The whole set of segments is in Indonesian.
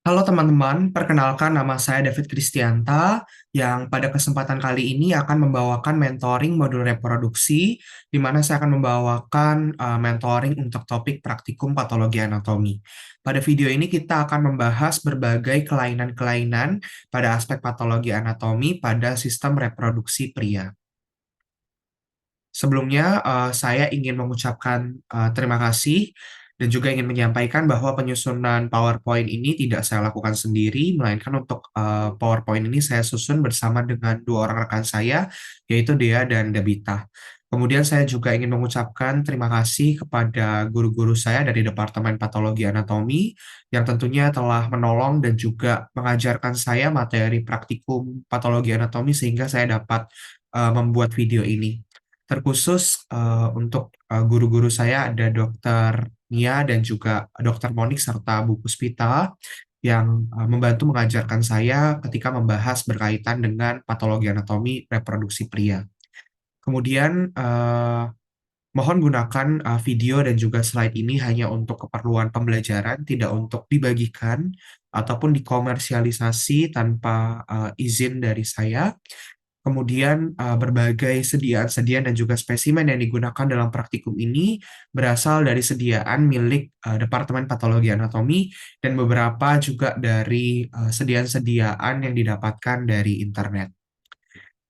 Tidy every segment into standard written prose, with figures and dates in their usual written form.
Halo teman-teman, perkenalkan nama saya David Kristianta yang pada kesempatan kali ini akan membawakan mentoring modul reproduksi, di mana saya akan membawakan mentoring untuk topik praktikum patologi anatomi. Pada video ini kita akan membahas berbagai kelainan-kelainan pada aspek patologi anatomi pada sistem reproduksi pria. Sebelumnya, saya ingin mengucapkan terima kasih dan juga ingin menyampaikan bahwa penyusunan PowerPoint ini tidak saya lakukan sendiri, melainkan untuk PowerPoint ini saya susun bersama dengan dua orang rekan saya, yaitu Dea dan Dabita. Kemudian saya juga ingin mengucapkan terima kasih kepada guru-guru saya dari Departemen Patologi Anatomi yang tentunya telah menolong dan juga mengajarkan saya materi praktikum patologi anatomi sehingga saya dapat membuat video ini. Terkhusus untuk guru-guru saya ada Dokter Nia dan juga Dokter Monik serta Bu Puspita yang membantu mengajarkan saya ketika membahas berkaitan dengan patologi anatomi reproduksi pria. Kemudian mohon gunakan video dan juga slide ini hanya untuk keperluan pembelajaran, tidak untuk dibagikan ataupun dikomersialisasi tanpa izin dari saya. Kemudian berbagai sediaan-sediaan dan juga spesimen yang digunakan dalam praktikum ini berasal dari sediaan milik Departemen Patologi Anatomi dan beberapa juga dari sediaan-sediaan yang didapatkan dari internet.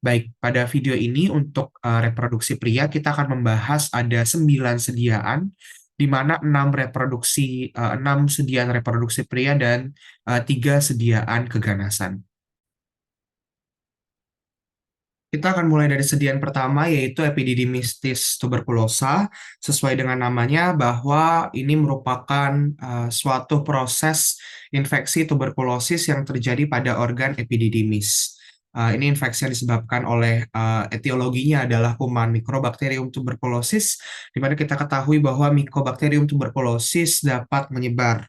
Baik, pada video ini untuk reproduksi pria kita akan membahas ada 9 sediaan, di mana 6 sediaan reproduksi pria dan 3 sediaan keganasan. Kita akan mulai dari sediaan pertama, yaitu epididymistis tuberculosa. Sesuai dengan namanya, bahwa ini merupakan suatu proses infeksi tuberkulosis yang terjadi pada organ epididymis. Ini infeksi yang disebabkan oleh etiologinya adalah kuman Mycobacterium tuberculosis, di mana kita ketahui bahwa Mycobacterium tuberculosis dapat menyebar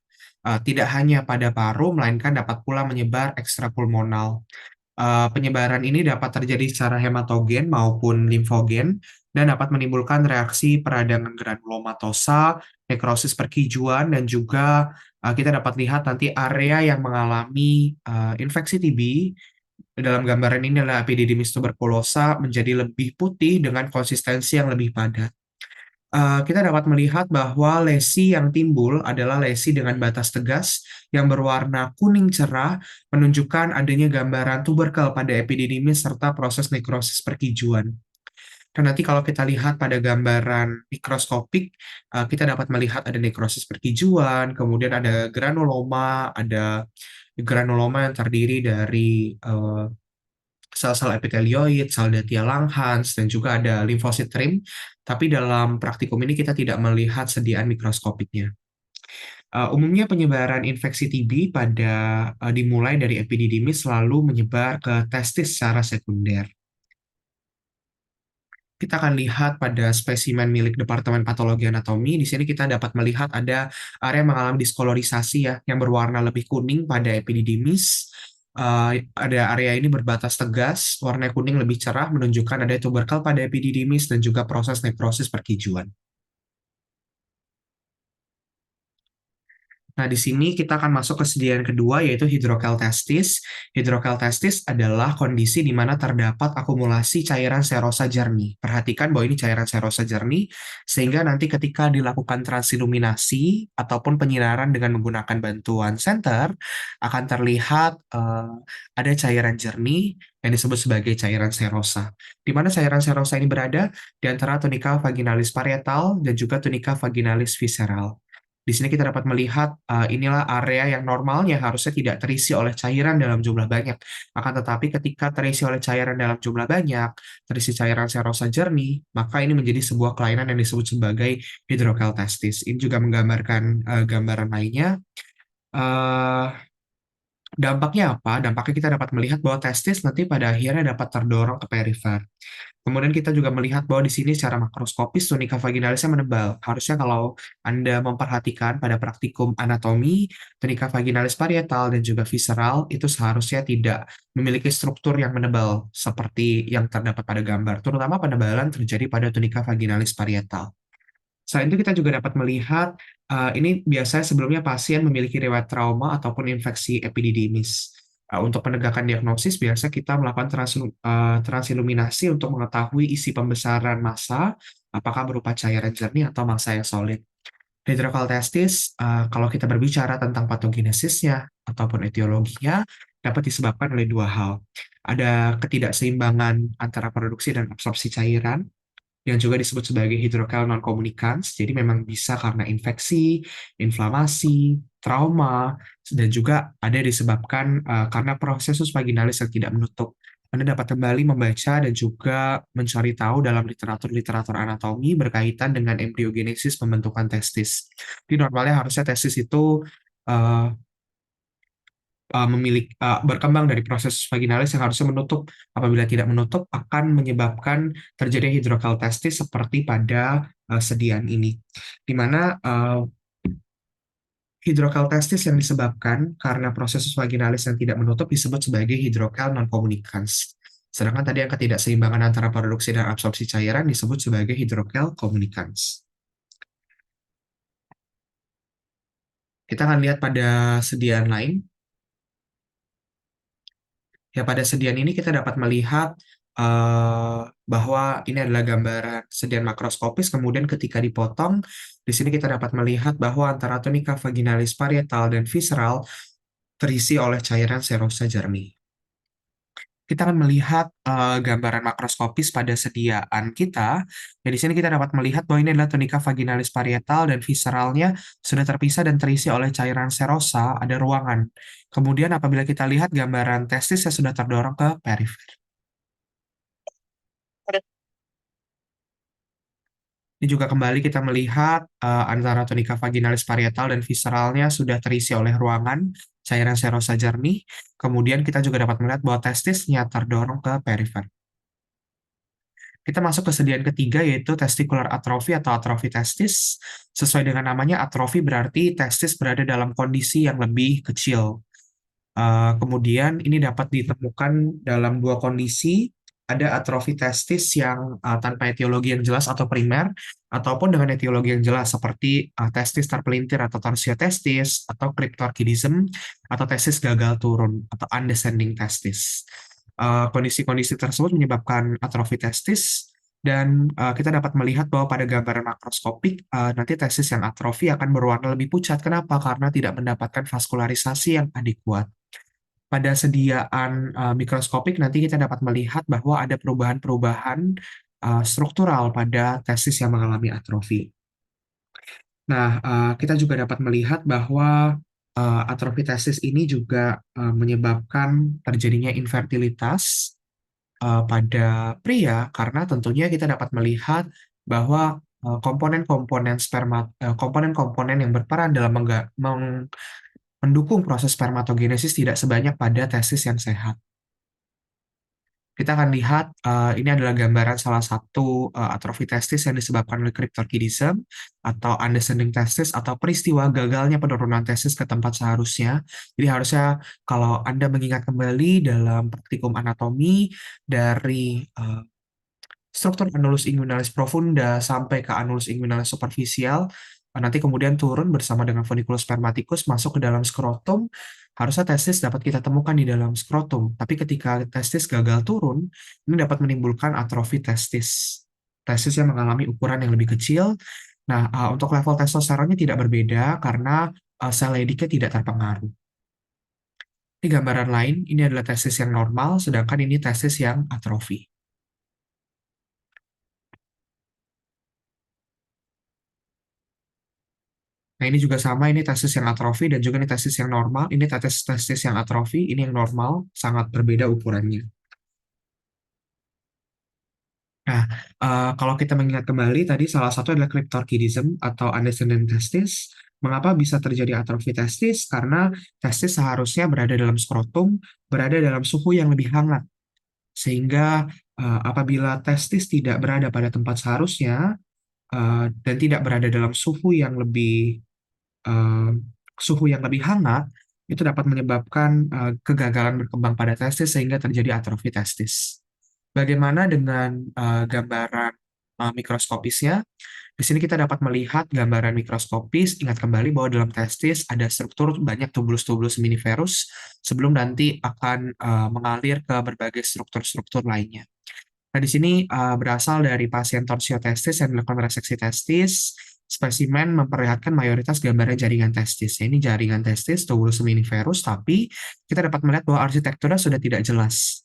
tidak hanya pada paru, melainkan dapat pula menyebar ekstrapulmonal. Penyebaran ini dapat terjadi secara hematogen maupun limfogen dan dapat menimbulkan reaksi peradangan granulomatosa, nekrosis perkijuan, dan juga kita dapat lihat nanti area yang mengalami infeksi TB dalam gambaran ini adalah epididymis tuberculosa menjadi lebih putih dengan konsistensi yang lebih padat. Kita dapat melihat bahwa lesi yang timbul adalah lesi dengan batas tegas yang berwarna kuning cerah, menunjukkan adanya gambaran tuberkel pada epididymis serta proses nekrosis perkijuan. Dan nanti kalau kita lihat pada gambaran mikroskopik, kita dapat melihat ada nekrosis perkijuan, kemudian ada granuloma yang terdiri dari sel-sel epitelioid, sel Datia Langhans, dan juga ada limfosit rim. Tapi dalam praktikum ini kita tidak melihat sediaan mikroskopiknya. Umumnya penyebaran infeksi TB dimulai dari epididymis lalu menyebar ke testis secara sekunder. Kita akan lihat pada spesimen milik Departemen Patologi Anatomi. Di sini kita dapat melihat ada area yang mengalami diskolorisasi ya, yang berwarna lebih kuning pada epididymis. Ada area ini berbatas tegas, warna kuning lebih cerah menunjukkan ada tuberkel pada epididymis dan juga proses nekrosis perkijuan. Nah, di sini kita akan masuk ke sediaan kedua, yaitu hidrokeltestis. Hidrokeltestis adalah kondisi di mana terdapat akumulasi cairan serosa jernih. Perhatikan bahwa ini cairan serosa jernih, sehingga nanti ketika dilakukan transiluminasi ataupun penyinaran dengan menggunakan bantuan senter, akan terlihat ada cairan jernih yang disebut sebagai cairan serosa. Di mana cairan serosa ini berada? Di antara tunica vaginalis parietal dan juga tunica vaginalis visceral. Di sini kita dapat melihat inilah area yang normalnya harusnya tidak terisi oleh cairan dalam jumlah banyak. Akan tetapi ketika terisi oleh cairan dalam jumlah banyak, terisi cairan serosa jernih, maka ini menjadi sebuah kelainan yang disebut sebagai hidrokeltestis. Ini juga menggambarkan gambaran lainnya. Eh, Dampaknya apa? Dampaknya kita dapat melihat bahwa testis nanti pada akhirnya dapat terdorong ke perifer. Kemudian kita juga melihat bahwa di sini secara makroskopis tunika vaginalisnya menebal. Harusnya kalau Anda memperhatikan pada praktikum anatomi, tunika vaginalis parietal dan juga visceral itu seharusnya tidak memiliki struktur yang menebal seperti yang terdapat pada gambar, terutama penebalan terjadi pada tunika vaginalis parietal. Selain itu kita juga dapat melihat Ini biasanya sebelumnya pasien memiliki riwayat trauma ataupun infeksi epididymis. Untuk penegakan diagnosis, biasa kita melakukan transiluminasi untuk mengetahui isi pembesaran massa, apakah berupa cairan jernih atau massa yang solid. Hidrokaltestis, kalau kita berbicara tentang patogenesisnya ataupun etiologinya, dapat disebabkan oleh dua hal. Ada ketidakseimbangan antara produksi dan absorpsi cairan, yang juga disebut sebagai hidrokel non-communicans. Jadi memang bisa karena infeksi, inflamasi, trauma, dan juga ada disebabkan karena prosesus vaginalis yang tidak menutup. Anda dapat kembali membaca dan juga mencari tahu dalam literatur-literatur anatomi berkaitan dengan embryogenesis pembentukan testis. Di normalnya harusnya testis itu uh, berkembang dari proses vaginalis yang harusnya menutup. Apabila tidak menutup, akan menyebabkan terjadi hidrokaltestis seperti pada sedian ini, di mana hidrokaltestis yang disebabkan karena proses vaginalis yang tidak menutup disebut sebagai hidrokel non-communicans. Sedangkan tadi yang ketidakseimbangan antara produksi dan absorpsi cairan disebut sebagai hidrokel communicans. Kita akan lihat pada sedian lain. Ya, pada sedian ini kita dapat melihat bahwa ini adalah gambaran sedian makroskopis, kemudian ketika dipotong, di sini kita dapat melihat bahwa antara tunika vaginalis parietal dan visceral terisi oleh cairan serosa jernih. Kita akan melihat gambaran makroskopis pada sediaan kita. Dan di sini kita dapat melihat bahwa ini adalah tunika vaginalis parietal dan visceralnya sudah terpisah dan terisi oleh cairan serosa, ada ruangan. Kemudian apabila kita lihat gambaran testis yang sudah terdorong ke perifer. Ini juga kembali kita melihat antara tunika vaginalis parietal dan visceralnya sudah terisi oleh ruangan cairan serosa jernih. Kemudian kita juga dapat melihat bahwa testisnya terdorong ke perifer. Kita masuk ke sedian ketiga yaitu testicular atrofi atau atrofi testis. Sesuai dengan namanya, atrofi berarti testis berada dalam kondisi yang lebih kecil. Kemudian ini dapat ditemukan dalam dua kondisi. Ada atrofi testis yang tanpa etiologi yang jelas atau primer, ataupun dengan etiologi yang jelas seperti testis terpelintir atau torsiotestis, atau cryptorchidism, atau testis gagal turun atau undescending testis. Kondisi-kondisi tersebut menyebabkan atrofi testis dan kita dapat melihat bahwa pada gambaran makroskopik nanti testis yang atrofi akan berwarna lebih pucat. Kenapa? Karena tidak mendapatkan vaskularisasi yang adekuat. Pada sediaan mikroskopik nanti kita dapat melihat bahwa ada perubahan-perubahan struktural pada testis yang mengalami atrofi. Nah, kita juga dapat melihat bahwa atrofi testis ini juga menyebabkan terjadinya infertilitas pada pria karena tentunya kita dapat melihat bahwa komponen-komponen komponen-komponen yang berperan dalam mendukung proses spermatogenesis tidak sebanyak pada testis yang sehat. Kita akan lihat ini adalah gambaran salah satu atrofi testis yang disebabkan oleh cryptorchidism atau undescending testis atau peristiwa gagalnya penurunan testis ke tempat seharusnya. Jadi harusnya kalau Anda mengingat kembali dalam praktikum anatomi dari struktur annulus inguinalis profunda sampai ke annulus inguinalis superficial, nanti kemudian turun bersama dengan funiculus spermaticus masuk ke dalam skrotum, harusnya testis dapat kita temukan di dalam skrotum. Tapi ketika testis gagal turun, ini dapat menimbulkan atrofi testis. Testis yang mengalami ukuran yang lebih kecil. Nah, untuk level testosteronnya tidak berbeda karena sel Leydignya tidak terpengaruh. Ini gambaran lain, ini adalah testis yang normal, sedangkan ini testis yang atrofi. Nah, ini juga sama, ini testis yang atrofi dan juga ini testis yang normal. Ini testis yang atrofi, ini yang normal, sangat berbeda ukurannya. Nah, kalau kita mengingat kembali tadi salah satu adalah cryptorchidism atau undescending testis. Mengapa bisa terjadi atrofi testis? Karena testis seharusnya berada dalam skrotum, berada dalam suhu yang lebih hangat. Sehingga apabila testis tidak berada pada tempat seharusnya dan tidak berada dalam eh, suhu yang lebih hangat, itu dapat menyebabkan kegagalan berkembang pada testis sehingga terjadi atrofi testis. Bagaimana dengan gambaran mikroskopisnya? Di sini kita dapat melihat gambaran mikroskopis. Ingat kembali bahwa dalam testis ada struktur banyak tubulus-tubulus miniferus sebelum nanti akan mengalir ke berbagai struktur-struktur lainnya. Nah, di sini berasal dari pasien torsiotestis yang dilakukan reseksi testis. Spesimen memperlihatkan mayoritas gambaran jaringan testis. Ya, ini jaringan testis, tubulus seminiferus, tapi kita dapat melihat bahwa arsitekturnya sudah tidak jelas.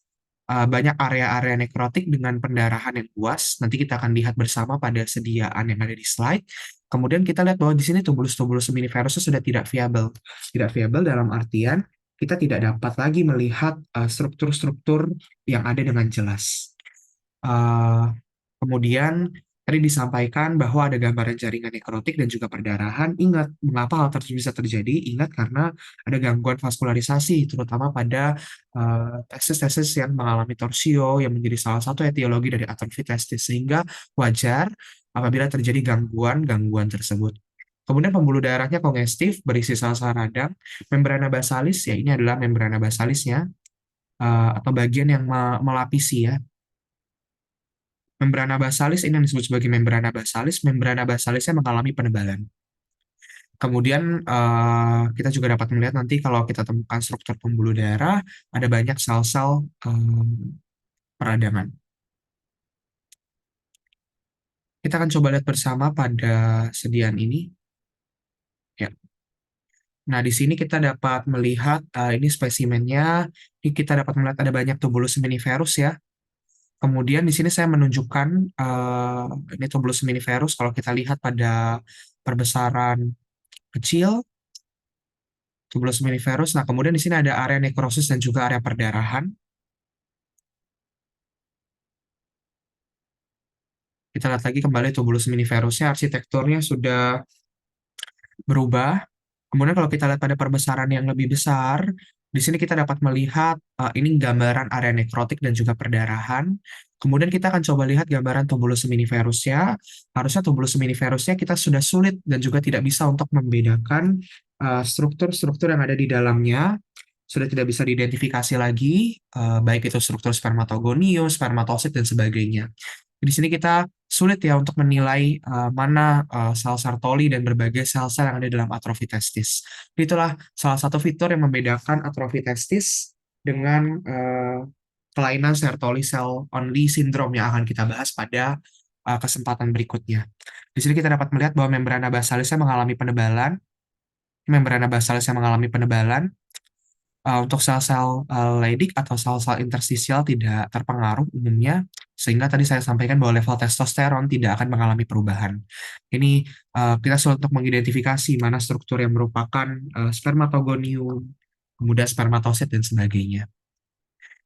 Banyak area-area nekrotik dengan pendarahan yang luas. Nanti kita akan lihat bersama pada sediaan yang ada di slide. Kemudian kita lihat bahwa di sini tubulus-tubulus seminiferusnya sudah tidak viabel. Tidak viabel dalam artian kita tidak dapat lagi melihat struktur-struktur yang ada dengan jelas. Eh, Kemudian tadi disampaikan bahwa ada gambaran jaringan nekrotik dan juga perdarahan. Ingat, mengapa hal tersebut bisa terjadi? Ingat karena ada gangguan vaskularisasi, terutama pada testis-testis yang mengalami torsio, yang menjadi salah satu etiologi dari atrofi testis. Sehingga wajar apabila terjadi gangguan-gangguan tersebut. Kemudian pembuluh darahnya kongestif, berisi sel-sel radang. Membrana basalis, ya ini adalah membrana basalisnya, atau bagian yang melapisi ya. Membrana basalis ini yang disebut sebagai membrana basalis. Membrana basalisnya mengalami penebalan. Kemudian kita juga dapat melihat nanti kalau kita temukan struktur pembuluh darah, ada banyak sel-sel peradangan. Kita akan coba lihat bersama pada sediaan ini. Ya. Nah, di sini kita dapat melihat ini spesimennya. Ini kita dapat melihat ada banyak tubulus seminiferus ya. Kemudian di sini saya menunjukkan ini tubulus seminiferus. Kalau kita lihat pada perbesaran kecil, tubulus seminiferus. Nah, kemudian di sini ada area nekrosis dan juga area perdarahan. Kita lihat lagi kembali tubulus seminiferusnya, arsitekturnya sudah berubah. Kemudian kalau kita lihat pada perbesaran yang lebih besar, di sini kita dapat melihat ini gambaran area nekrotik dan juga perdarahan. Kemudian kita akan coba lihat gambaran tubulus seminiferusnya. Harusnya tubulus seminiferusnya kita sudah sulit dan juga tidak bisa untuk membedakan struktur-struktur yang ada di dalamnya. Sudah tidak bisa diidentifikasi lagi, baik itu struktur spermatogonium, spermatosit, dan sebagainya. Di sini kita sulit ya untuk menilai mana sel Sertoli dan berbagai sel-sel yang ada dalam atrofi testis. Itulah salah satu fitur yang membedakan atrofi testis dengan kelainan Sertoli cell only syndrome yang akan kita bahas pada kesempatan berikutnya. Di sini kita dapat melihat bahwa membrana basalisnya mengalami penebalan. Membrana basalisnya mengalami penebalan. Untuk sel-sel Leydig atau sel-sel interstisial tidak terpengaruh umumnya, sehingga tadi saya sampaikan bahwa level testosteron tidak akan mengalami perubahan. Ini kita sulit untuk mengidentifikasi mana struktur yang merupakan spermatogonium, kemudian spermatosit, dan sebagainya.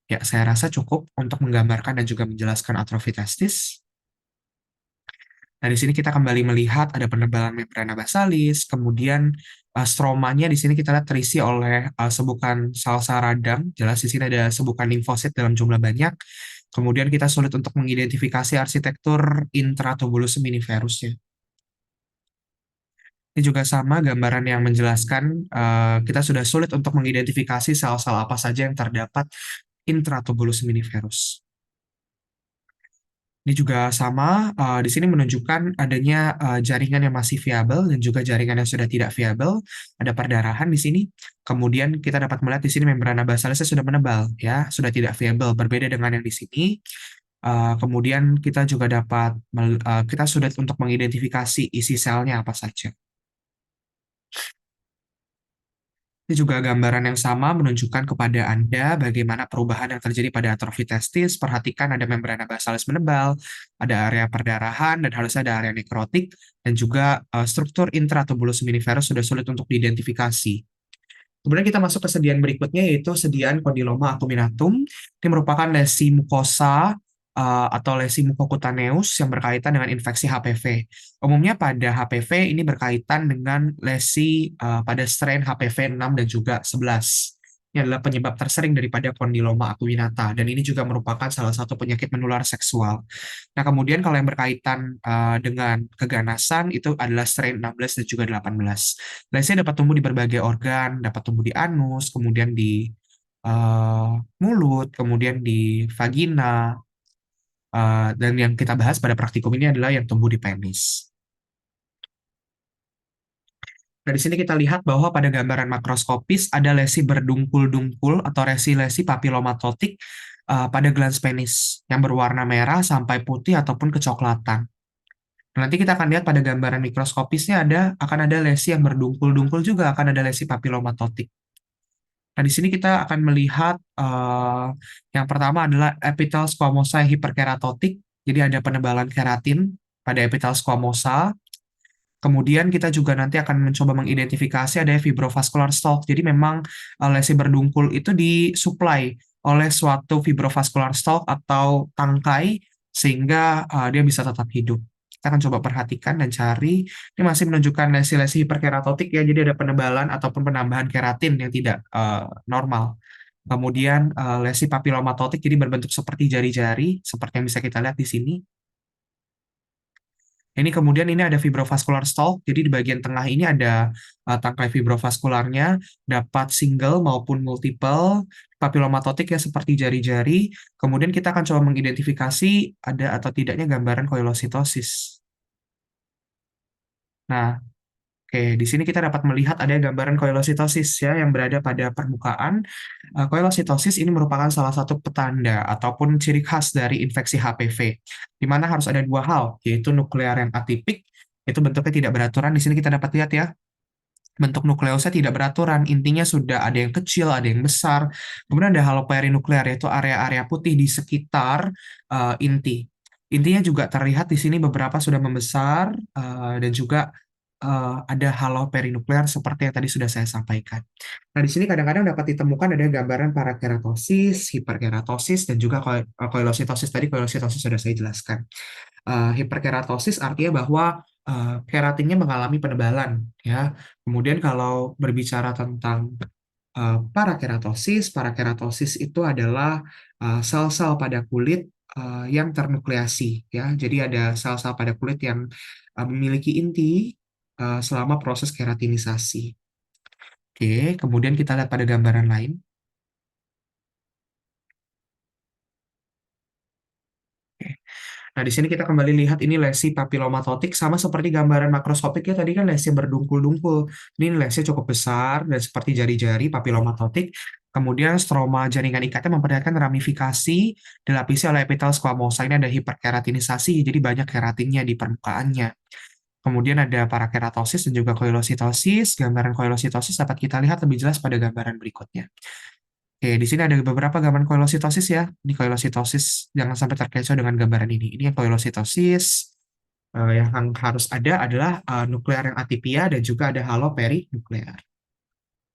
Ya, saya rasa cukup untuk menggambarkan dan juga menjelaskan atrofi testis. Nah, di sini kita kembali melihat ada penebalan membrana basalis, kemudian stromanya di sini kita lihat terisi oleh sebukan sel-sel radang. Jelas di sini ada sebukan limfosit dalam jumlah banyak. Kemudian kita sulit untuk mengidentifikasi arsitektur intratubulus seminiferusnya. Ini juga sama gambaran yang menjelaskan kita sudah sulit untuk mengidentifikasi sel-sel apa saja yang terdapat intratubulus seminiferus. Ini juga sama, di sini menunjukkan adanya jaringan yang masih viabel dan juga jaringan yang sudah tidak viabel. Ada perdarahan di sini. Kemudian kita dapat melihat di sini membrana basalisnya sudah menebal, ya, sudah tidak viabel. Berbeda dengan yang di sini. Kemudian kita juga dapat, kita sudah untuk mengidentifikasi isi selnya apa saja. Ini juga gambaran yang sama menunjukkan kepada Anda bagaimana perubahan yang terjadi pada atrofi testis. Perhatikan ada membrana basalis menebal, ada area perdarahan, dan harusnya ada area nekrotik, dan juga struktur intratubulus seminiferus sudah sulit untuk diidentifikasi. Kemudian kita masuk ke sediaan berikutnya, yaitu sediaan kondiloma acuminatum. Ini merupakan lesi mukosa atau lesi mukokutaneus yang berkaitan dengan infeksi HPV. Umumnya pada HPV ini berkaitan dengan lesi pada strain HPV 6 dan juga 11. Ini adalah penyebab tersering daripada kondiloma acuminata, dan ini juga merupakan salah satu penyakit menular seksual. Nah, kemudian kalau yang berkaitan dengan keganasan itu adalah strain 16 dan juga 18. Lesinya dapat tumbuh di berbagai organ, dapat tumbuh di anus, kemudian di mulut, kemudian di vagina, dan yang kita bahas pada praktikum ini adalah yang tumbuh di penis. Nah, di sini kita lihat bahwa pada gambaran makroskopis ada lesi berdungkul-dungkul atau lesi papilomatotik pada glans penis yang berwarna merah sampai putih ataupun kecoklatan. Nah, nanti kita akan lihat pada gambaran mikroskopisnya akan ada lesi yang berdungkul-dungkul juga akan ada lesi papilomatotik. Nah, di sini kita akan melihat yang pertama adalah epitel squamosa yang hiperkeratotik. Jadi ada penebalan keratin pada epitel squamosa. Kemudian kita juga nanti akan mencoba mengidentifikasi ada fibrovascular stalk. Jadi memang lesi berdungkul itu disuplai oleh suatu fibrovascular stalk atau tangkai sehingga dia bisa tetap hidup. Kita akan coba perhatikan dan cari. Ini masih menunjukkan lesi-lesi hiperkeratotik ya. Jadi ada penebalan ataupun penambahan keratin yang tidak normal. Kemudian lesi papilomatotik jadi berbentuk seperti jari-jari, seperti yang bisa kita lihat di sini. Ini kemudian ini ada fibrovascular stalk, jadi di bagian tengah ini ada tangkai fibrovaskularnya, dapat single maupun multiple papilomatotik ya seperti jari-jari. Kemudian kita akan coba mengidentifikasi ada atau tidaknya gambaran koilositosis. Nah, oke, di sini kita dapat melihat ada gambaran koilositosis ya yang berada pada permukaan. Koilositosis ini merupakan salah satu petanda ataupun ciri khas dari infeksi HPV, di mana harus ada dua hal, yaitu nuklear yang atipik, itu bentuknya tidak beraturan. Di sini kita dapat lihat ya, bentuk nukleusnya tidak beraturan, intinya sudah ada yang kecil, ada yang besar. Kemudian ada haloperinuklear, yaitu area-area putih di sekitar inti. Intinya juga terlihat di sini beberapa sudah membesar, dan juga ada haloperinuklear seperti yang tadi sudah saya sampaikan. Nah, di sini kadang-kadang dapat ditemukan ada gambaran parakeratosis, hiperkeratosis, dan juga koilositosis. Tadi koilositosis sudah saya jelaskan. Hiperkeratosis artinya bahwa keratinnya mengalami penebalan, ya. Kemudian kalau berbicara tentang parakeratosis itu adalah sel-sel pada kulit yang ternukleasi, ya. Jadi ada sel-sel pada kulit yang memiliki inti selama proses keratinisasi. Oke, kemudian kita lihat pada gambaran lain. Nah, di sini kita kembali lihat ini lesi papilomatotik sama seperti gambaran makroskopik ya tadi kan lesi berdungkul-dungkul. Ini lesi cukup besar dan seperti jari-jari papilomatotik. Kemudian stroma jaringan ikatnya memperlihatkan ramifikasi dilapisi oleh epitel squamosa. Ini ada hiperkeratinisasi, jadi banyak keratinnya di permukaannya. Kemudian ada parakeratosis dan juga koilositosis. Gambaran koilositosis dapat kita lihat lebih jelas pada gambaran berikutnya. Oke, di sini ada beberapa gambaran koilositosis ya. Ini koilositosis, jangan sampai terkecoh dengan gambaran ini. Ini yang koilositosis. Yang harus ada adalah nuklear yang atipia dan juga ada halo perinuklear.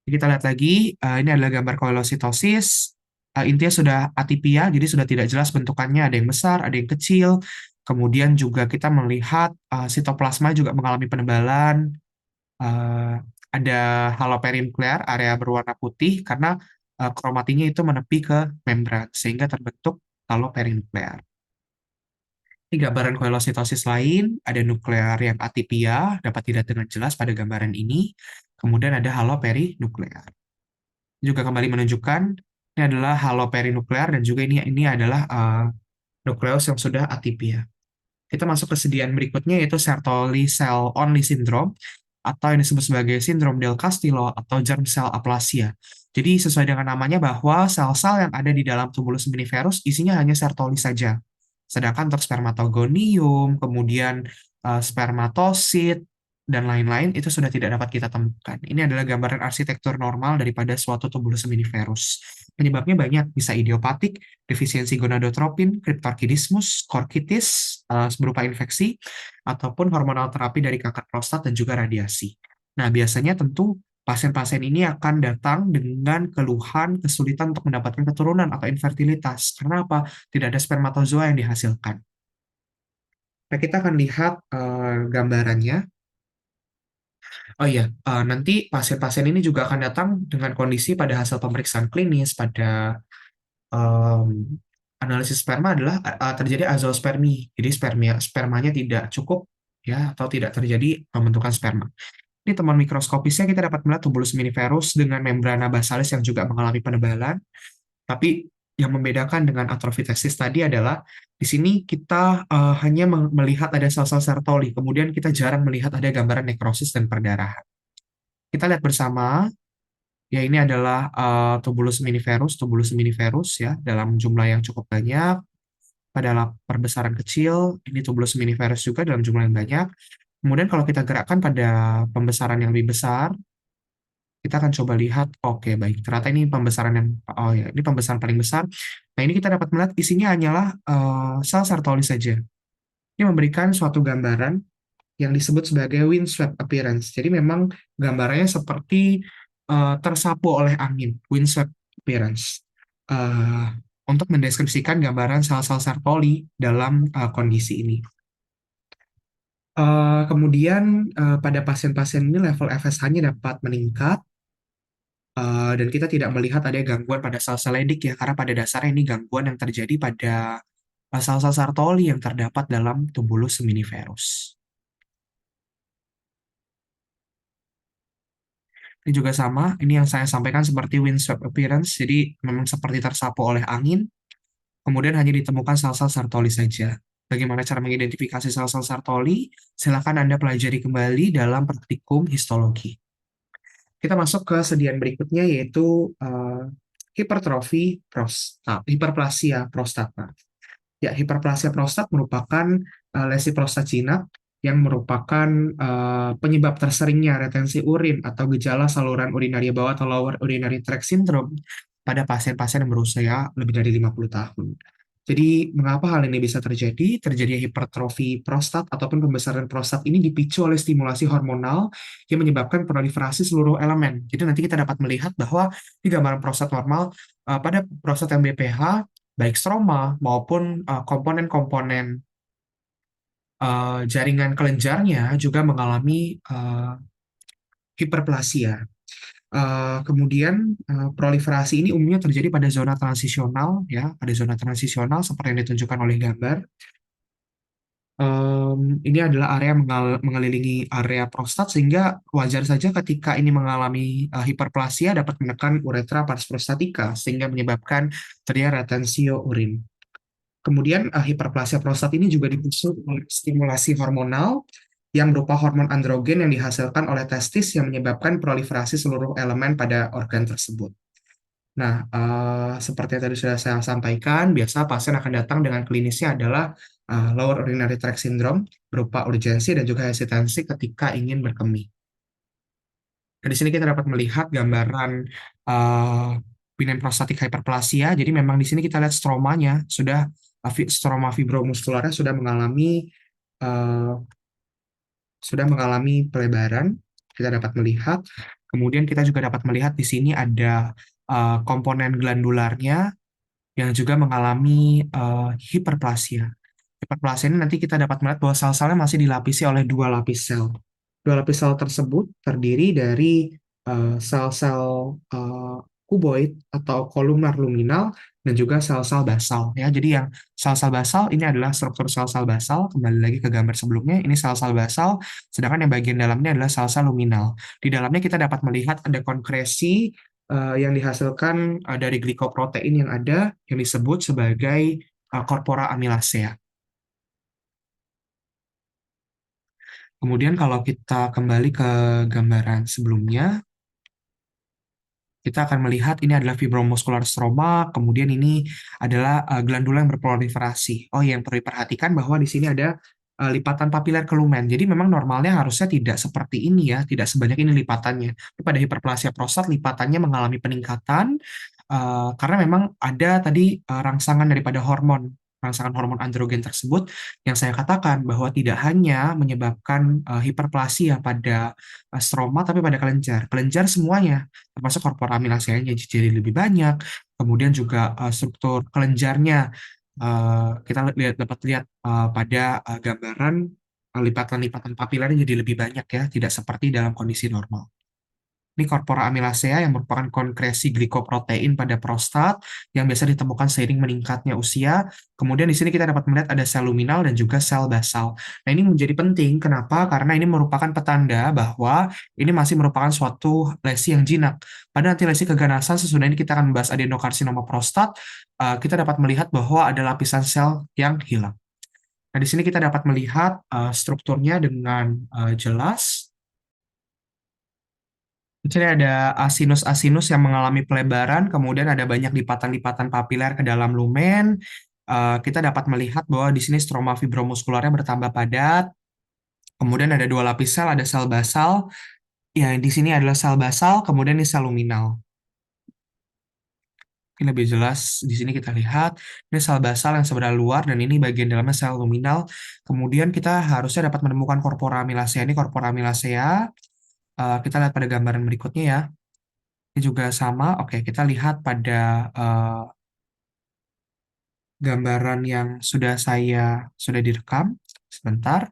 Jadi kita lihat lagi, ini adalah gambar koilositosis. Intinya sudah atipia, jadi sudah tidak jelas bentukannya. Ada yang besar, ada yang kecil. Kemudian juga kita melihat sitoplasma juga mengalami penebalan. Eh, ada haloperinuklear, area berwarna putih, karena kromatinya itu menepi ke membran, sehingga terbentuk haloperinuklear. Ini gambaran koilositosis lain, ada nuklear yang atipia, dapat dilihat dengan jelas pada gambaran ini. Kemudian ada haloperinuklear. Juga kembali menunjukkan, ini adalah haloperinuklear, dan juga ini adalah nukleus yang sudah atipia. Kita masuk ke sediaan berikutnya yaitu Sertoli cell only syndrome atau yang disebut sebagai sindrom Del Castillo atau germ cell aplasia. Jadi sesuai dengan namanya bahwa sel-sel yang ada di dalam tumulus spiniferus isinya hanya Sertoli saja. Sedangkan untuk spermatogonium, kemudian spermatosit, dan lain-lain itu sudah tidak dapat kita temukan. Ini adalah gambaran arsitektur normal daripada suatu tumulus spiniferus. Penyebabnya banyak, bisa idiopatik, defisiensi gonadotropin, cryptorchidismus, korkitis, berupa infeksi, ataupun hormonal terapi dari kanker prostat dan juga radiasi. Nah, biasanya tentu pasien-pasien ini akan datang dengan keluhan kesulitan untuk mendapatkan keturunan atau infertilitas. Karena apa? Tidak ada spermatozoa yang dihasilkan. Nah, kita akan lihat gambarannya. Oh iya, nanti pasien-pasien ini juga akan datang dengan kondisi pada hasil pemeriksaan klinis, pada em, analisis sperma adalah terjadi azoospermi. Jadi spermanya tidak cukup ya atau tidak terjadi pembentukan sperma. Ini temuan mikroskopisnya kita dapat melihat tubulus spiniferus dengan membrana basalis yang juga mengalami penebalan. Tapi yang membedakan dengan atrofitesis tadi adalah di sini kita hanya melihat ada sel-sel Sertoli, kemudian kita jarang melihat ada gambaran nekrosis dan perdarahan. Kita lihat bersama, ya ini adalah tubulus miniferus ya dalam jumlah yang cukup banyak pada perbesaran kecil. Ini tubulus miniferus juga dalam jumlah yang banyak. Kemudian kalau kita gerakkan pada pembesaran yang lebih besar, kita akan coba lihat, oke baik, ternyata ini pembesaran yang, oh ya, ini pembesaran paling besar. Nah ini kita dapat melihat isinya hanyalah sel Sertoli saja. Ini memberikan suatu gambaran yang disebut sebagai windswept appearance. Jadi memang gambarannya seperti tersapu oleh angin, windswept appearance. Eh, untuk mendeskripsikan gambaran sel-sel Sertoli dalam kondisi ini. Kemudian pada pasien-pasien ini level FSH-nya dapat meningkat dan kita tidak melihat ada gangguan pada sel-sel Leydig ya, karena pada dasarnya ini gangguan yang terjadi pada sel-sel Sertoli yang terdapat dalam tubulus seminiferus. Ini juga sama, ini yang saya sampaikan seperti windswept appearance, jadi memang seperti tersapu oleh angin, kemudian hanya ditemukan sel-sel Sertoli saja. Bagaimana cara mengidentifikasi sel-sel Sertoli? Silakan Anda pelajari kembali dalam praktikum histologi. Kita masuk ke sedian berikutnya yaitu hipertrofi prostat, hiperplasia prostata. Ya, hiperplasia prostat merupakan lesi prostat jinak yang merupakan penyebab terseringnya retensi urin atau gejala saluran urinaria bawah atau lower urinary tract syndrome pada pasien-pasien yang berusia lebih dari 50 tahun. Jadi, mengapa hal ini bisa terjadi? Terjadinya hipertrofi prostat ataupun pembesaran prostat ini dipicu oleh stimulasi hormonal yang menyebabkan proliferasi seluruh elemen. Jadi, nanti kita dapat melihat bahwa di gambaran prostat normal, pada prostat yang BPH, baik stroma maupun komponen-komponen jaringan kelenjarnya juga mengalami hiperplasia. Kemudian proliferasi ini umumnya terjadi pada zona transisional ya, pada zona transisional seperti yang ditunjukkan oleh gambar. Ini adalah area mengelilingi area prostat sehingga wajar saja ketika ini mengalami hiperplasia dapat menekan uretra pars prostatica sehingga menyebabkan terjadi retensio urin. Kemudian hiperplasia prostat ini juga dipicu oleh stimulasi hormonal yang berupa hormon androgen yang dihasilkan oleh testis yang menyebabkan proliferasi seluruh elemen pada organ tersebut. Nah, seperti yang tadi sudah saya sampaikan, biasa pasien akan datang dengan klinisnya adalah lower urinary tract syndrome berupa urgensi dan juga hesitansi ketika ingin berkemih. Nah, di sini kita dapat melihat gambaran uh, benign prostatic hyperplasia. Jadi memang di sini kita lihat stromanya sudah stroma fibromuskularnya uh, sudah mengalami pelebaran. Kita dapat melihat. Kemudian kita juga dapat melihat di sini ada komponen glandularnya yang juga mengalami hiperplasia. Hiperplasia ini nanti kita dapat melihat bahwa sel-selnya masih dilapisi oleh dua lapis sel. Dua lapis sel tersebut terdiri dari sel-sel kuboid atau kolumnar luminal dan juga sel-sel basal ya. Jadi yang sel-sel basal ini adalah struktur sel-sel basal. Kembali lagi ke gambar sebelumnya, ini sel-sel basal, sedangkan yang bagian dalamnya adalah sel-sel luminal. Di dalamnya kita dapat melihat ada konkresi yang dihasilkan dari glikoprotein yang ada yang disebut sebagai corpora amylase. Kemudian kalau kita kembali ke gambaran sebelumnya, kita akan melihat ini adalah fibromuscular stroma, kemudian ini adalah glandula yang berproliferasi. Oh, yang perlu diperhatikan bahwa di sini ada lipatan papiler ke lumen. Jadi memang normalnya harusnya tidak seperti ini ya, tidak sebanyak ini lipatannya. Tapi pada hiperplasia prostat lipatannya mengalami peningkatan karena memang ada tadi rangsangan daripada rangsangan hormon androgen tersebut yang saya katakan bahwa tidak hanya menyebabkan hiperplasia pada stroma tapi pada kelenjar. Kelenjar semuanya termasuk korpora amilasenya jadi lebih banyak. Kemudian juga struktur kelenjarnya kita dapat lihat pada gambaran lipatan-lipatan papilernya jadi lebih banyak ya, tidak seperti dalam kondisi normal. Ini corpora amylacea yang merupakan konkresi glikoprotein pada prostat yang biasa ditemukan seiring meningkatnya usia. Kemudian di sini kita dapat melihat ada sel luminal dan juga sel basal. Nah, ini menjadi penting. Kenapa? Karena ini merupakan petanda bahwa ini masih merupakan suatu lesi yang jinak. Pada nanti lesi keganasan, sesudah ini kita akan membahas adenokarsinoma prostat, kita dapat melihat bahwa ada lapisan sel yang hilang. Nah, di sini kita dapat melihat strukturnya dengan jelas. Di sini ada asinus-asinus yang mengalami pelebaran, kemudian ada banyak lipatan-lipatan papiler ke dalam lumen. Kita dapat melihat bahwa di sini stroma fibromuskularnya bertambah padat. Kemudian ada dua lapis sel, ada sel basal. Ya, di sini adalah sel basal, kemudian ini sel luminal. Mungkin lebih jelas di sini kita lihat ini sel basal yang sebelah luar dan ini bagian dalamnya sel luminal. Kemudian kita harusnya dapat menemukan corpora amylacea. Ini corpora amylacea. Kita lihat pada gambaran berikutnya ya. Ini juga sama. Oke, kita lihat pada eh, gambaran yang sudah direkam. Sebentar.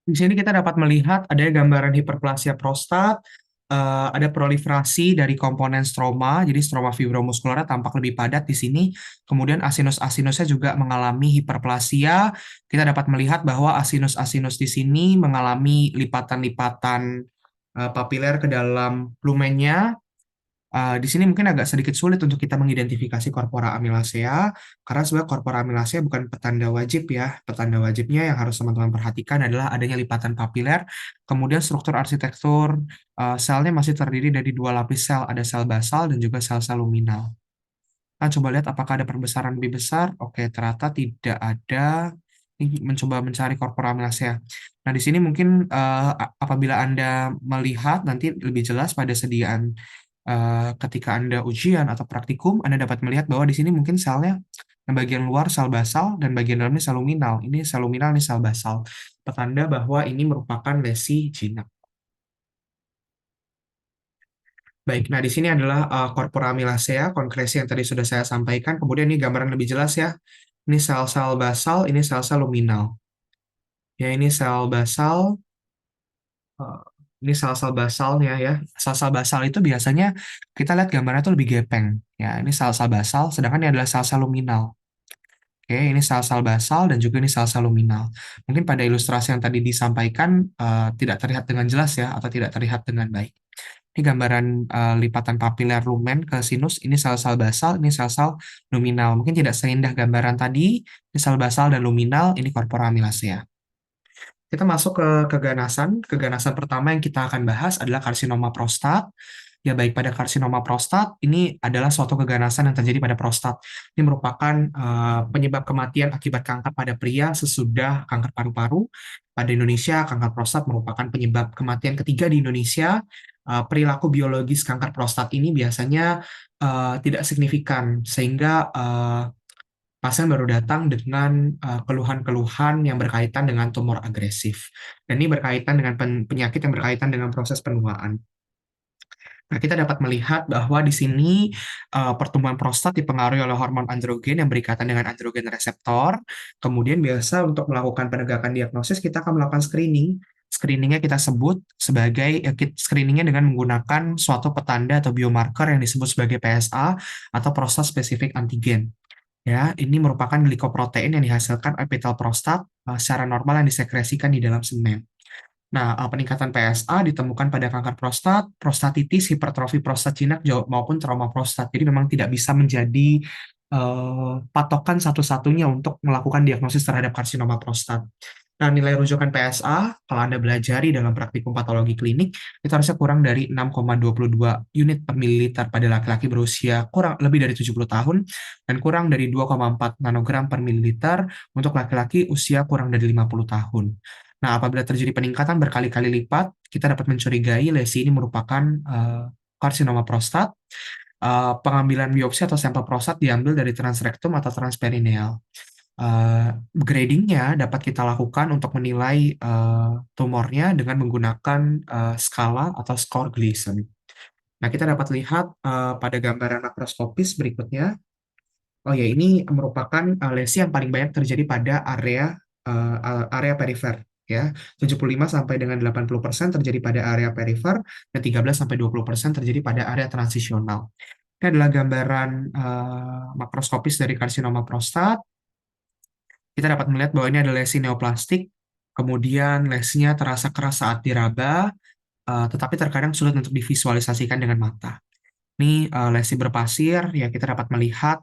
Di sini kita dapat melihat ada gambaran hiperplasia prostat, ada proliferasi dari komponen stroma, jadi stroma fibromuskularnya tampak lebih padat di sini. Kemudian asinus-asinusnya juga mengalami hiperplasia. Kita dapat melihat bahwa asinus-asinus di sini mengalami lipatan-lipatan papiler ke dalam lumennya. Di sini mungkin agak sedikit sulit untuk kita mengidentifikasi corpora amylacea, karena sebenarnya corpora amylacea bukan petanda wajib ya. Petanda wajibnya yang harus teman-teman perhatikan adalah adanya lipatan papiler, kemudian struktur arsitektur selnya masih terdiri dari dua lapis sel, ada sel basal dan juga sel-sel luminal. Nah, coba lihat apakah ada perbesaran lebih besar. Oke, ternyata tidak ada. Ini mencoba mencari corpora amylacea. Nah, di sini mungkin apabila Anda melihat nanti lebih jelas pada sediaan ketika Anda ujian atau praktikum, Anda dapat melihat bahwa di sini mungkin selnya yang bagian luar sel basal dan bagian dalamnya sel luminal. Ini sel luminal, ini sel basal. Petanda bahwa ini merupakan lesi jinak. Baik, nah di sini adalah corpora amylacea, konkresi yang tadi sudah saya sampaikan. Kemudian ini gambaran lebih jelas ya. Ini sel-sel basal, ini sel-sel luminal. Ya, ini sel basal, eh, ini sel-sel basalnya ya. Sel-sel basal itu biasanya kita lihat gambarnya itu lebih gepeng. Ya, ini sel-sel basal, sedangkan ini adalah sel-sel luminal. Oke, ini sel-sel basal dan juga ini sel-sel luminal. Mungkin pada ilustrasi yang tadi disampaikan tidak terlihat dengan jelas ya, atau tidak terlihat dengan baik. Ini gambaran lipatan papiler lumen ke sinus. Ini sel-sel basal, ini sel-sel luminal. Mungkin tidak seindah gambaran tadi. Ini sel basal dan luminal, ini corpora amylacea. Kita masuk ke keganasan. Keganasan pertama yang kita akan bahas adalah karsinoma prostat. Ya, baik pada karsinoma prostat, ini adalah suatu keganasan yang terjadi pada prostat. Ini merupakan penyebab kematian akibat kanker pada pria sesudah kanker paru-paru. Pada Indonesia, kanker prostat merupakan penyebab kematian ketiga di Indonesia. Perilaku biologis kanker prostat ini biasanya tidak signifikan, sehingga pasien baru datang dengan keluhan-keluhan yang berkaitan dengan tumor agresif. Dan ini berkaitan dengan penyakit yang berkaitan dengan proses penuaan. Nah, kita dapat melihat bahwa di sini pertumbuhan prostat dipengaruhi oleh hormon androgen yang berikatan dengan androgen reseptor. Kemudian biasa untuk melakukan penegakan diagnosis kita akan melakukan screening. Screeningnya kita sebut sebagai screeningnya dengan menggunakan suatu petanda atau biomarker yang disebut sebagai PSA atau prostat spesifik antigen. Ya, ini merupakan glikoprotein yang dihasilkan epitel prostat secara normal yang disekresikan di dalam semen. Nah, peningkatan PSA ditemukan pada kanker prostat, prostatitis, hipertrofi prostat jinak, maupun trauma prostat. Jadi memang tidak bisa menjadi patokan satu-satunya untuk melakukan diagnosis terhadap karsinoma prostat. Nah, nilai rujukan PSA, kalau Anda belajari dalam praktikum patologi klinik, itu harusnya kurang dari 6,22 unit per mililiter pada laki-laki berusia kurang lebih dari 70 tahun, dan kurang dari 2,4 nanogram per mililiter untuk laki-laki usia kurang dari 50 tahun. Nah, apabila terjadi peningkatan berkali-kali lipat, kita dapat mencurigai lesi ini merupakan karsinoma prostat. Pengambilan biopsi atau sampel prostat diambil dari transrektum atau transperineal. Gradingnya dapat kita lakukan untuk menilai tumornya dengan menggunakan skala atau skor Gleason. Nah, kita dapat lihat pada gambaran makroskopis berikutnya. Oh ya, ini merupakan lesi yang paling banyak terjadi pada area perifer ya. 75 sampai dengan 80% terjadi pada area perifer dan 13 sampai 20% terjadi pada area transisional. Ini adalah gambaran makroskopis dari karsinoma prostat. Kita dapat melihat bahwa ini adalah lesi neoplastik, kemudian lesinya terasa keras saat diraba, tetapi terkadang sulit untuk divisualisasikan dengan mata. Ini lesi berpasir yang kita dapat melihat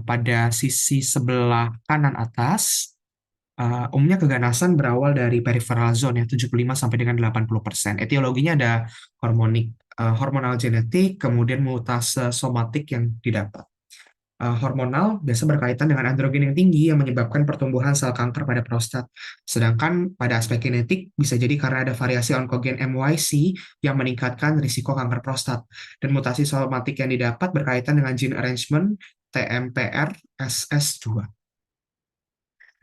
pada sisi sebelah kanan atas. Umumnya keganasan berawal dari peripheral zone ya 75 sampai dengan 80%. Etiologinya ada hormonal genetik, kemudian mutase somatik yang didapat. Hormonal biasa berkaitan dengan androgen yang tinggi yang menyebabkan pertumbuhan sel kanker pada prostat. Sedangkan pada aspek genetik bisa jadi karena ada variasi onkogen MYC yang meningkatkan risiko kanker prostat. Dan mutasi somatik yang didapat berkaitan dengan gene arrangement TMPR SS2.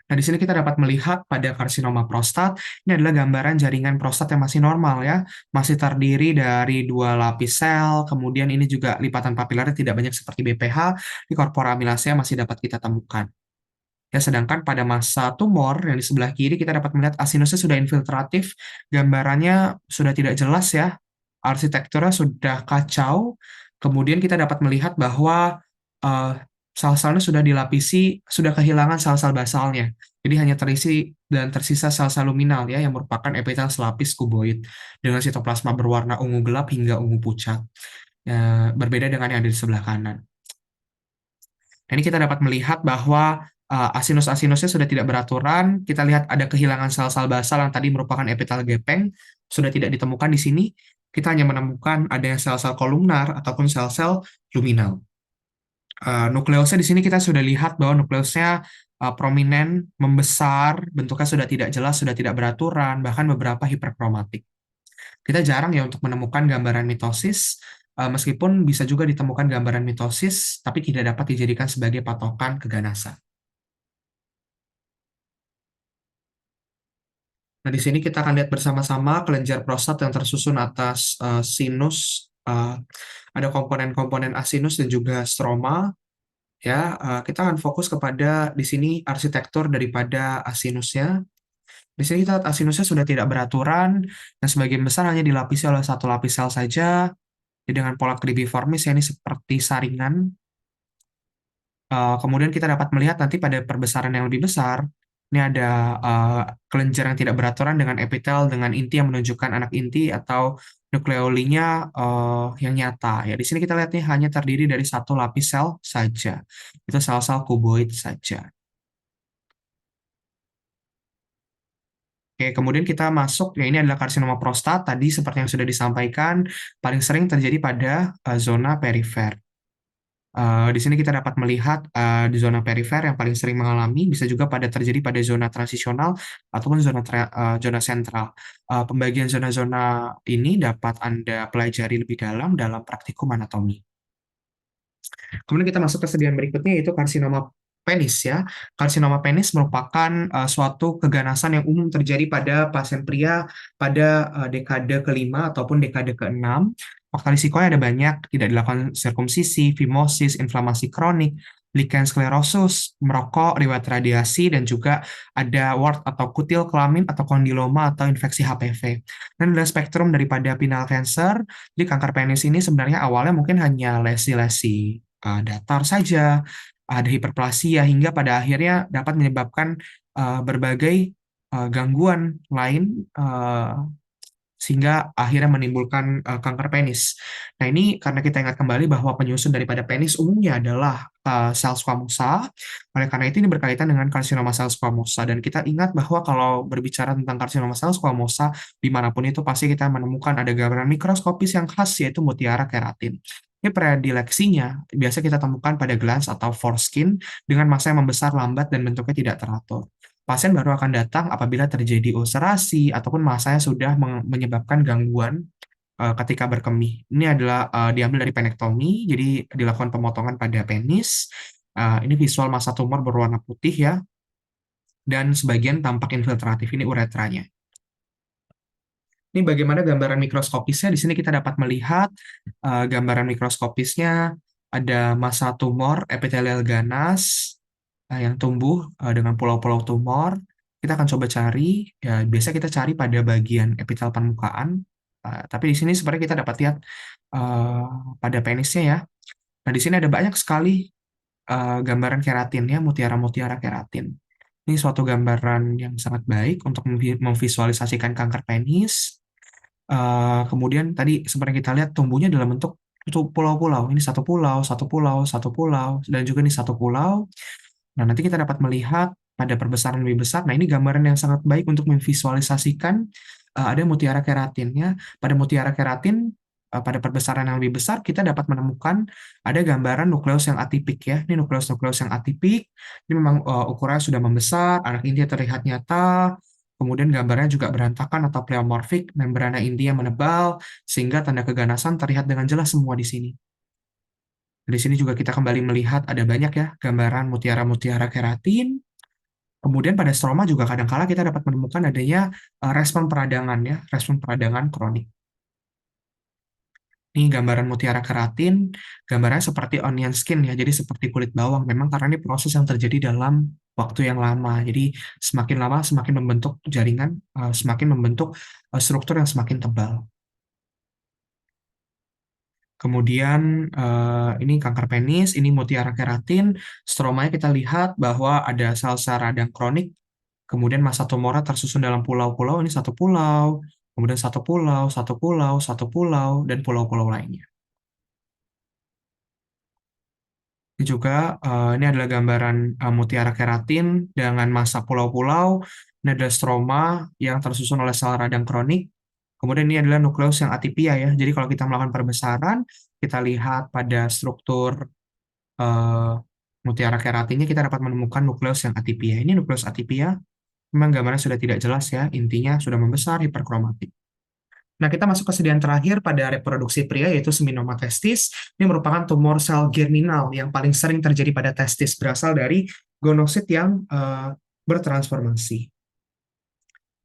Nah, di sini kita dapat melihat pada karsinoma prostat, ini adalah gambaran jaringan prostat yang masih normal ya, masih terdiri dari dua lapis sel, kemudian ini juga lipatan papilarnya tidak banyak seperti BPH, di korpora amilasea masih dapat kita temukan. Ya, sedangkan pada masa tumor yang di sebelah kiri kita dapat melihat asinusnya sudah infiltratif, gambarannya sudah tidak jelas ya, arsitekturnya sudah kacau. Kemudian kita dapat melihat bahwa eh, sel-selnya sudah dilapisi, sudah kehilangan sel-sel basalnya. Jadi hanya terisi dan tersisa sel-sel luminal ya yang merupakan epitel selapis kuboid dengan sitoplasma berwarna ungu gelap hingga ungu pucat. Ya, berbeda dengan yang ada di sebelah kanan. Nah, ini kita dapat melihat bahwa asinus-asinusnya sudah tidak beraturan. Kita lihat ada kehilangan sel-sel basal yang tadi merupakan epitel gepeng, sudah tidak ditemukan di sini. Kita hanya menemukan adanya sel-sel kolumnar ataupun sel-sel luminal. Nukleusnya di sini kita sudah lihat bahwa nukleusnya prominen, membesar, bentuknya sudah tidak jelas, sudah tidak beraturan, bahkan beberapa hiperkromatik. Kita jarang ya untuk menemukan gambaran mitosis, meskipun bisa juga ditemukan gambaran mitosis, tapi tidak dapat dijadikan sebagai patokan keganasan. Nah, di sini kita akan lihat bersama-sama kelenjar prostat yang tersusun atas sinus, ada komponen-komponen asinus dan juga stroma. Ya, kita akan fokus kepada di sini arsitektur daripada asinusnya. Di sini kita lihat asinusnya sudah tidak beraturan dan sebagian besar hanya dilapisi oleh satu lapis sel saja. Jadi dengan pola cribriformis ya ini seperti saringan. Kemudian kita dapat melihat nanti pada perbesaran yang lebih besar, ini ada kelenjar yang tidak beraturan dengan epitel dengan inti yang menunjukkan anak inti atau nukleolinya yang nyata. Ya, di sini kita lihat nih hanya terdiri dari satu lapis sel saja. Itu sel-sel kuboid saja. Oke, kemudian kita masuk, ya ini adalah karsinoma prostat. Tadi seperti yang sudah disampaikan, paling sering terjadi pada zona perifer. Di sini kita dapat melihat di zona perifer yang paling sering mengalami bisa juga terjadi pada zona transisional ataupun zona sentral. Pembagian zona-zona ini dapat Anda pelajari lebih dalam dalam praktikum anatomi. Kemudian kita masuk ke sedian berikutnya yaitu karsinoma penis ya. Karsinoma penis merupakan suatu keganasan yang umum terjadi pada pasien pria pada dekade kelima ataupun dekade keenam. Faktor risikonya ada banyak, tidak dilakukan sirkumsisi, fimosis, inflamasi kronik, lichen sclerosus, merokok, riwayat radiasi, dan juga ada wart atau kutil kelamin atau kondiloma atau infeksi HPV. Dan ada spektrum daripada penile cancer. Jadi kanker penis ini sebenarnya awalnya mungkin hanya lesi-lesi datar saja, ada hiperplasia hingga pada akhirnya dapat menyebabkan berbagai gangguan lain sehingga akhirnya menimbulkan kanker penis. Nah, ini karena kita ingat kembali bahwa penyusun daripada penis umumnya adalah sel squamosa. Oleh karena itu ini berkaitan dengan karsinoma sel squamosa dan kita ingat bahwa kalau berbicara tentang karsinoma sel squamosa dimanapun itu pasti kita menemukan ada gambaran mikroskopis yang khas yaitu mutiara keratin. Ini predileksinya biasa kita temukan pada glans atau foreskin dengan massa yang membesar lambat dan bentuknya tidak teratur. Pasien baru akan datang apabila terjadi ulcerasi ataupun masanya sudah menyebabkan gangguan ketika berkemih. Ini adalah diambil dari penektomi, jadi dilakukan pemotongan pada penis. Ini visual massa tumor berwarna putih ya, dan sebagian tampak infiltratif, ini uretranya. Ini bagaimana gambaran mikroskopisnya. Di sini kita dapat melihat gambaran mikroskopisnya, ada massa tumor epitelial ganas, yang tumbuh dengan pulau-pulau tumor. Kita akan coba cari, ya biasa kita cari pada bagian epitel permukaan, tapi di sini sebenarnya kita dapat lihat pada penisnya ya. Nah, di sini ada banyak sekali gambaran keratin ya, mutiara-mutiara keratin. Ini suatu gambaran yang sangat baik untuk memvisualisasikan kanker penis. Kemudian tadi seperti kita lihat tumbuhnya dalam bentuk Itu pulau-pulau, ini satu pulau, satu pulau, satu pulau, dan juga ini satu pulau. Nah, nanti kita dapat melihat pada perbesaran lebih besar. Nah, ini gambaran yang sangat baik untuk memvisualisasikan ada mutiara keratinnya. Pada mutiara keratin, pada perbesaran yang lebih besar, kita dapat menemukan ada gambaran nukleus yang atipik ya. Ini nukleus-nukleus yang atipik. Ini memang ukurannya sudah membesar, anak intinya terlihat nyata. Kemudian gambarnya juga berantakan atau pleomorfik, membrana intinya menebal, sehingga tanda keganasan terlihat dengan jelas semua di sini. Di sini juga kita kembali melihat ada banyak ya gambaran mutiara-mutiara keratin. Kemudian pada stroma juga kadangkala kita dapat menemukan adanya respon peradangan ya, respon peradangan kronik. Ini gambaran mutiara keratin, gambarnya seperti onion skin ya, jadi seperti kulit bawang. Memang karena ini proses yang terjadi dalam waktu yang lama. Jadi semakin lama semakin membentuk jaringan, semakin membentuk struktur yang semakin tebal. Kemudian ini kanker penis, ini mutiara keratin. Stromanya kita lihat bahwa ada sel-sel radang kronik. Kemudian massa tumornya tersusun dalam pulau-pulau. Ini satu pulau, kemudian satu pulau, satu pulau, satu pulau, dan pulau-pulau lainnya. Ini juga ini adalah gambaran mutiara keratin dengan massa pulau-pulau. Ini adalah stroma yang tersusun oleh sel radang kronik. Kemudian ini adalah nukleus yang atipia ya. Jadi kalau kita melakukan perbesaran, kita lihat pada struktur eh, mutiara keratinnya kita dapat menemukan nukleus yang atipia. Ini nukleus atipia, memang gambarnya sudah tidak jelas ya, intinya sudah membesar, hiperkromatik. Nah, kita masuk ke sedian terakhir pada reproduksi pria, yaitu seminoma testis. Ini merupakan tumor sel germinal yang paling sering terjadi pada testis, berasal dari gonosit yang bertransformasi.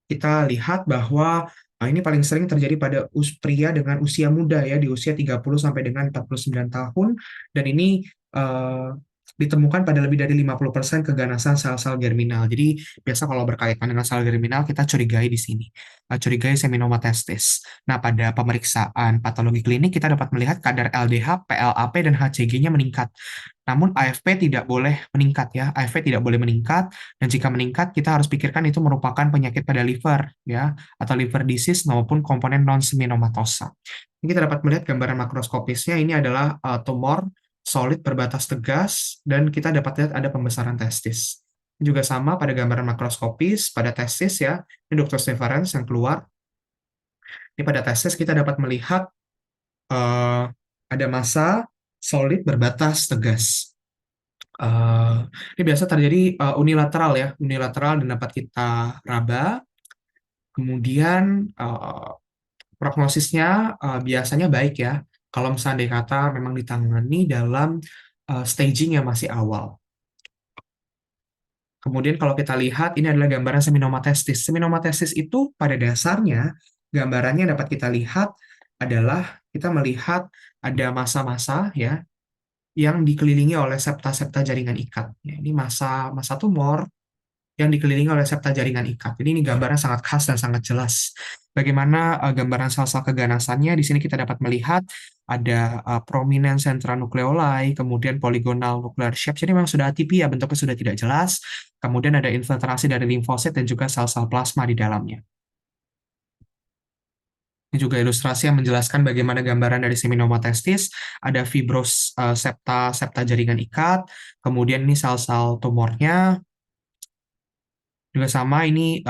Kita lihat bahwa ini paling sering terjadi pada pria dengan usia muda ya, di usia 30 sampai dengan 49 tahun, dan ini eh, ditemukan pada lebih dari 50% keganasan sel-sel germinal. Jadi biasa kalau berkaitan dengan sel germinal kita curigai di sini. Curigai seminoma testis. Nah, pada pemeriksaan patologi klinik kita dapat melihat kadar LDH, PLAP, dan HCG-nya meningkat. Namun AFP tidak boleh meningkat ya. AFP tidak boleh meningkat, dan jika meningkat kita harus pikirkan itu merupakan penyakit pada liver ya, atau liver disease maupun komponen non seminomatosa. Ini kita dapat melihat gambaran makroskopisnya. Ini adalah tumor solid berbatas tegas, dan kita dapat lihat ada pembesaran testis. Ini juga sama pada gambaran makroskopis pada testis ya. Ini Dr. Stevarens yang keluar. Ini pada testis kita dapat melihat eh, ada massa solid berbatas tegas. Eh, ini biasa terjadi unilateral ya, unilateral dan dapat kita raba. Kemudian prognosisnya biasanya baik ya. Kalau misalnya kata memang ditangani dalam staging yang masih awal. Kemudian kalau kita lihat ini adalah gambaran seminoma testis. Seminoma testis itu pada dasarnya gambarannya dapat kita lihat adalah kita melihat ada massa-massa ya yang dikelilingi oleh septa-septa jaringan ikat. Ya, ini massa massa tumor yang dikelilingi oleh septa jaringan ikat. Jadi ini gambaran sangat khas dan sangat jelas. Bagaimana gambaran sel-sel keganasannya? Di sini kita dapat melihat ada prominent sentra nucleoli, kemudian polygonal nuclear shape. Jadi memang sudah atipia, bentuknya sudah tidak jelas. Kemudian ada infiltrasi dari limfosit dan juga sel-sel plasma di dalamnya. Ini juga ilustrasi yang menjelaskan bagaimana gambaran dari seminoma testis. Ada fibros septa jaringan ikat, kemudian ini sel-sel tumornya, juga sama ini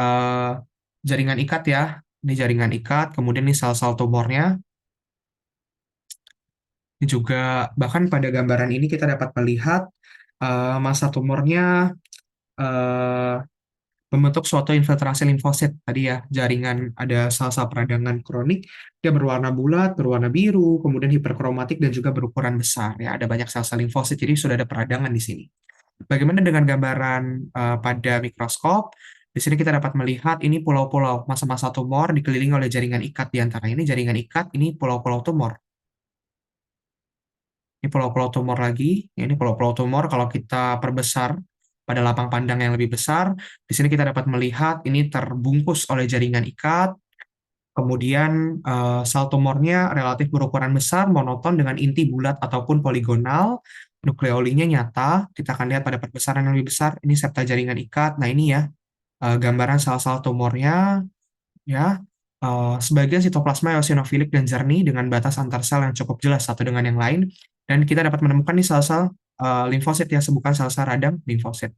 jaringan ikat ya. Ini jaringan ikat, kemudian ini sel-sel tumornya. Ini juga bahkan pada gambaran ini kita dapat melihat massa tumornya eh, membentuk suatu infiltrasi limfosit tadi ya, jaringan ada sel-sel peradangan kronik, dia berwarna bulat, berwarna biru, kemudian hiperkromatik dan juga berukuran besar ya, ada banyak sel-sel limfosit, jadi sudah ada peradangan di sini. Bagaimana dengan gambaran pada mikroskop? Di sini kita dapat melihat ini pulau-pulau massa-massa tumor dikelilingi oleh jaringan ikat di antara ini jaringan ikat, ini pulau-pulau tumor. Ini pulau-pulau tumor lagi. Ya, ini pulau-pulau tumor kalau kita perbesar pada lapang pandang yang lebih besar, di sini kita dapat melihat ini terbungkus oleh jaringan ikat. Kemudian sel tumornya relatif berukuran besar, monoton dengan inti bulat ataupun poligonal. Nukleolinya nyata. Kita akan lihat pada perbesaran yang lebih besar. Ini septa jaringan ikat. Nah ini ya gambaran sel-sel tumornya. Ya, sebagian sitoplasma eosinofilik dan jernih dengan batas antar sel yang cukup jelas satu dengan yang lain, dan kita dapat menemukan nih sel-sel limfosit ya, bukan sel-sel radang limfosit.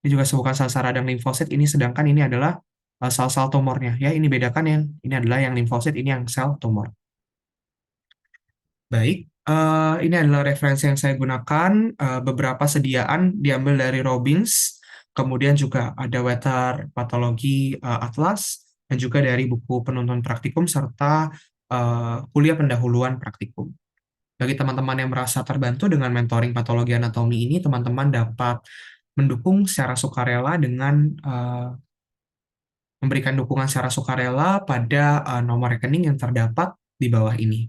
Ini juga bukan sel-sel radang limfosit, ini sedangkan ini adalah sel-sel tumornya ya. Ini bedakan yang ini adalah yang limfosit, ini yang sel tumor. Baik, ini adalah referensi yang saya gunakan. Beberapa sediaan diambil dari Robbins, kemudian juga ada Wetter Pathology Atlas, dan juga dari buku penuntun praktikum serta kuliah pendahuluan praktikum. Bagi teman-teman yang merasa terbantu dengan mentoring patologi anatomi ini, teman-teman dapat mendukung secara sukarela dengan memberikan dukungan secara sukarela pada nomor rekening yang terdapat di bawah ini.